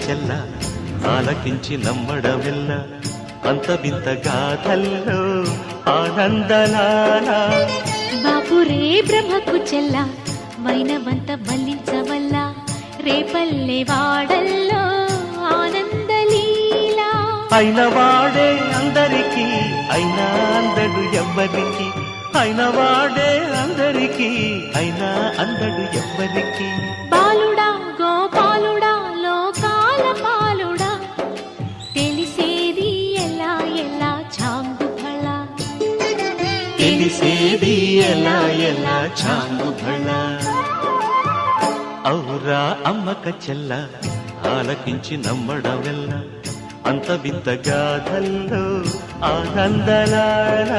చెల్ల ఆలకించి నమ్మడమెల్ల అంత వింత గాథల్లో ఆనందలాల బాపురే బ్రహ్మకు చెల్ల వైనవంత వల్లించవల్ల రేపల్లె వాడల్లో ఆనందలీలా అయిన వాడే అందరికీ అయినా అందడు ఎవ్వరికి అయిన వాడే అందరికీ అయినా అందడు ఎవ్వరికి బాలుడా గోపాలుడా లోకాల పాలుడా తెలిసేది ఎలా ఎలా చాంగుఫళ తెలిసేది ఎలా ఎలా చాంగుఫళ ఔరా అమ్మక చెల్ల ఆలకించి నమ్మడమెల్ల అంత వింత గాథల్లో ఆనందలాల